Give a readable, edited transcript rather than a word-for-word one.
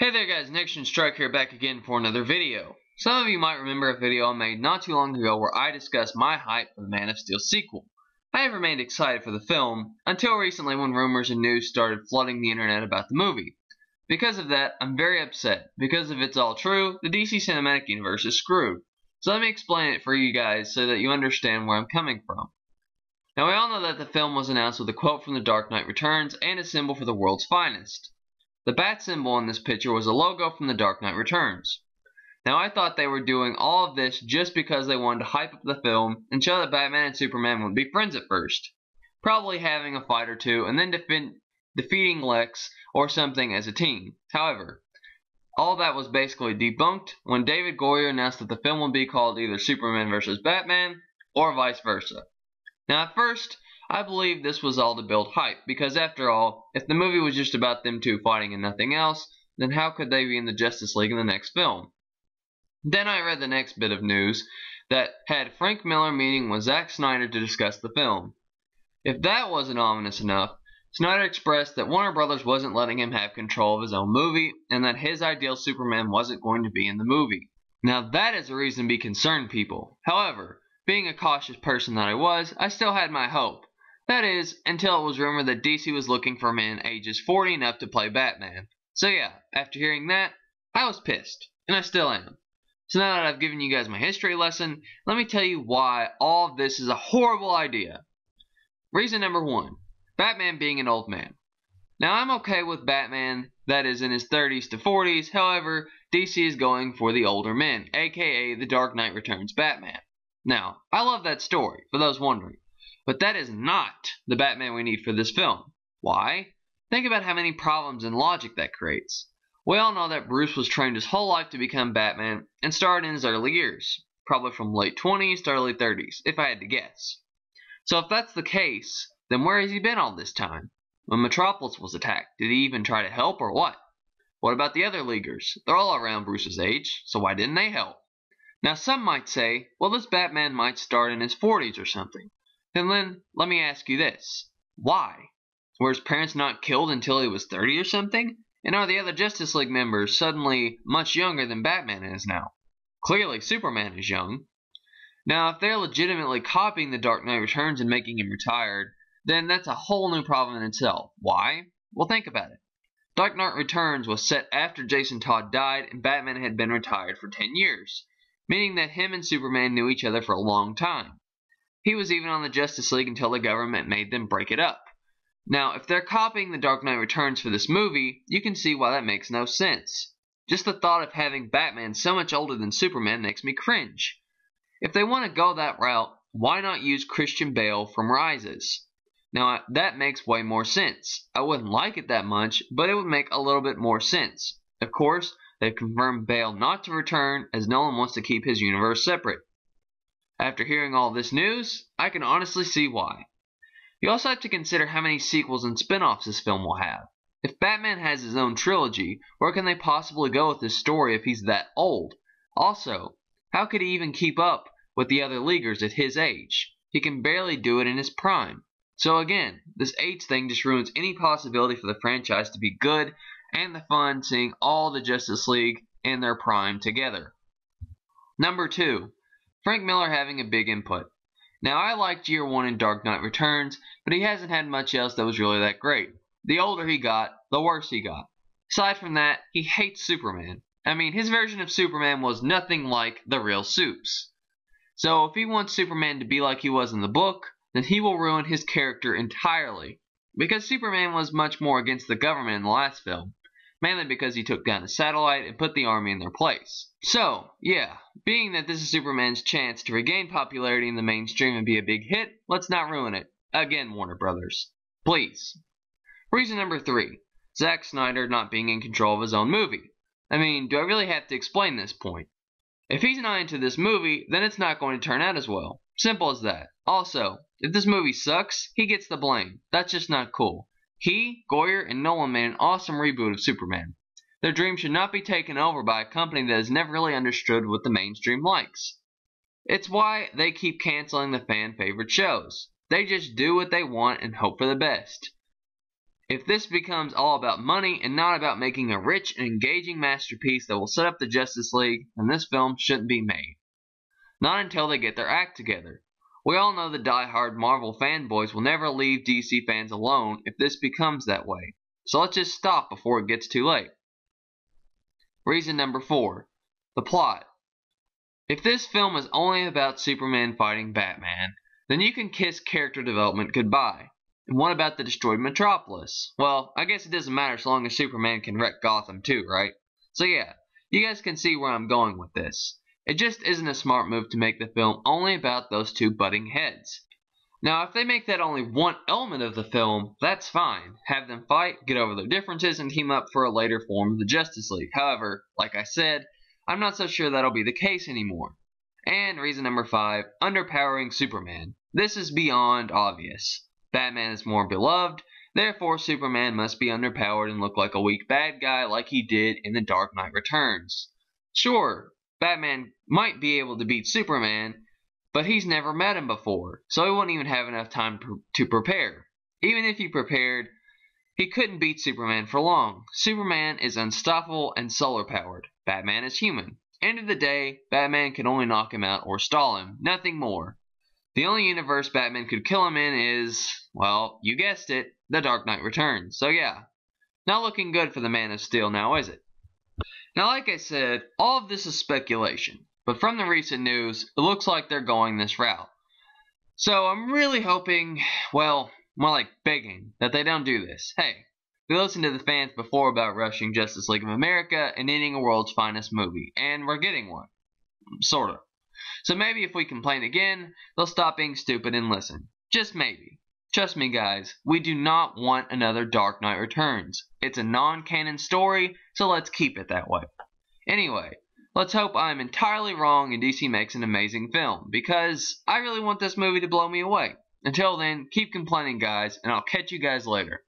Hey there guys, Nixon Strike here back again for another video. Some of you might remember a video I made not too long ago where I discussed my hype for the Man of Steel sequel. I have remained excited for the film, until recently when rumors and news started flooding the internet about the movie. Because of that, I'm very upset, because if it's all true, the DC Cinematic Universe is screwed. So let me explain it for you guys so that you understand where I'm coming from. Now we all know that the film was announced with a quote from The Dark Knight Returns and a symbol for the world's finest. The bat symbol in this picture was a logo from The Dark Knight Returns. Now I thought they were doing all of this just because they wanted to hype up the film and show that Batman and Superman would be friends at first. Probably having a fight or two and then defeating Lex or something as a team. However, all that was basically debunked when David Goyer announced that the film would be called either Superman vs. Batman or vice versa. Now at first, I believe this was all to build hype, because after all, if the movie was just about them two fighting and nothing else, then how could they be in the Justice League in the next film? Then I read the next bit of news that had Frank Miller meeting with Zack Snyder to discuss the film. If that wasn't ominous enough, Snyder expressed that Warner Brothers wasn't letting him have control of his own movie, and that his ideal Superman wasn't going to be in the movie. Now that is a reason to be concerned, people. However, being a cautious person that I was, I still had my hope. That is, until it was rumored that DC was looking for a man ages 40 and up to play Batman. So yeah, after hearing that, I was pissed, and I still am. So now that I've given you guys my history lesson, let me tell you why all of this is a horrible idea. Reason number 1, Batman being an old man. Now I'm okay with Batman that is in his 30s to 40s, however, DC is going for the older men, aka The Dark Knight Returns Batman. Now, I love that story, for those wondering. But that is not the Batman we need for this film. Why? Think about how many problems and logic that creates. We all know that Bruce was trained his whole life to become Batman and started in his early years. Probably from late 20s to early 30s, if I had to guess. So if that's the case, then where has he been all this time? When Metropolis was attacked, did he even try to help or what? What about the other Leaguers? They're all around Bruce's age, so why didn't they help? Now some might say, well, this Batman might start in his 40s or something. Then let me ask you this. Why? Were his parents not killed until he was 30 or something? And are the other Justice League members suddenly much younger than Batman is now? Clearly Superman is young. Now if they're legitimately copying The Dark Knight Returns and making him retired, then that's a whole new problem in itself. Why? Well, think about it. Dark Knight Returns was set after Jason Todd died and Batman had been retired for 10 years, meaning that him and Superman knew each other for a long time. He was even on the Justice League until the government made them break it up. Now, if they're copying The Dark Knight Returns for this movie, you can see why that makes no sense. Just the thought of having Batman so much older than Superman makes me cringe. If they want to go that route, why not use Christian Bale from Rises? Now, that makes way more sense. I wouldn't like it that much, but it would make a little bit more sense. Of course, they've confirmed Bale not to return, as Nolan wants to keep his universe separate. After hearing all this news, I can honestly see why. You also have to consider how many sequels and spin-offs this film will have. If Batman has his own trilogy, where can they possibly go with this story if he's that old? Also, how could he even keep up with the other Leaguers at his age? He can barely do it in his prime. So again, this age thing just ruins any possibility for the franchise to be good and the fun seeing all the Justice League in their prime together. Number 2. Frank Miller having a big input. Now I liked Year 1 in Dark Knight Returns, but he hasn't had much else that was really that great. The older he got, the worse he got. Aside from that, he hates Superman. I mean, his version of Superman was nothing like the real Supes. So if he wants Superman to be like he was in the book, then he will ruin his character entirely. Because Superman was much more against the government in the last film. Mainly because he took down a satellite and put the army in their place. So, yeah, being that this is Superman's chance to regain popularity in the mainstream and be a big hit, let's not ruin it. Again, Warner Brothers. Please. Reason number 3. Zack Snyder not being in control of his own movie. I mean, do I really have to explain this point? If he's not into this movie, then it's not going to turn out as well. Simple as that. Also, if this movie sucks, he gets the blame. That's just not cool. He, Goyer, and Nolan made an awesome reboot of Superman. Their dream should not be taken over by a company that has never really understood what the mainstream likes. It's why they keep canceling the fan-favorite shows. They just do what they want and hope for the best. If this becomes all about money and not about making a rich and engaging masterpiece that will set up the Justice League, then this film shouldn't be made. Not until they get their act together. We all know the die-hard Marvel fanboys will never leave DC fans alone if this becomes that way. So let's just stop before it gets too late. Reason number 4. The plot. If this film is only about Superman fighting Batman, then you can kiss character development goodbye. And what about the destroyed Metropolis? Well, I guess it doesn't matter so long as Superman can wreck Gotham too, right? So yeah, you guys can see where I'm going with this. It just isn't a smart move to make the film only about those two butting heads. Now, if they make that only one element of the film, that's fine. Have them fight, get over their differences, and team up for a later form of the Justice League. However, like I said, I'm not so sure that'll be the case anymore. And reason number 5, underpowering Superman. This is beyond obvious. Batman is more beloved, therefore Superman must be underpowered and look like a weak bad guy like he did in The Dark Knight Returns. Sure, Batman might be able to beat Superman, but he's never met him before, so he wouldn't even have enough time to prepare. Even if he prepared, he couldn't beat Superman for long. Superman is unstoppable and solar-powered. Batman is human. End of the day, Batman can only knock him out or stall him, nothing more. The only universe Batman could kill him in is, well, you guessed it, The Dark Knight Returns. So yeah, not looking good for the Man of Steel now, is it? Now, like I said, all of this is speculation, but from the recent news, it looks like they're going this route. So I'm really hoping, well, more like begging, that they don't do this. Hey, we listened to the fans before about rushing Justice League of America and ending a world's finest movie, and we're getting one. Sorta. So maybe if we complain again, they'll stop being stupid and listen. Just maybe. Trust me guys, we do not want another Dark Knight Returns. It's a non-canon story, so let's keep it that way. Anyway, let's hope I'm entirely wrong and DC makes an amazing film, because I really want this movie to blow me away. Until then, keep complaining guys, and I'll catch you guys later.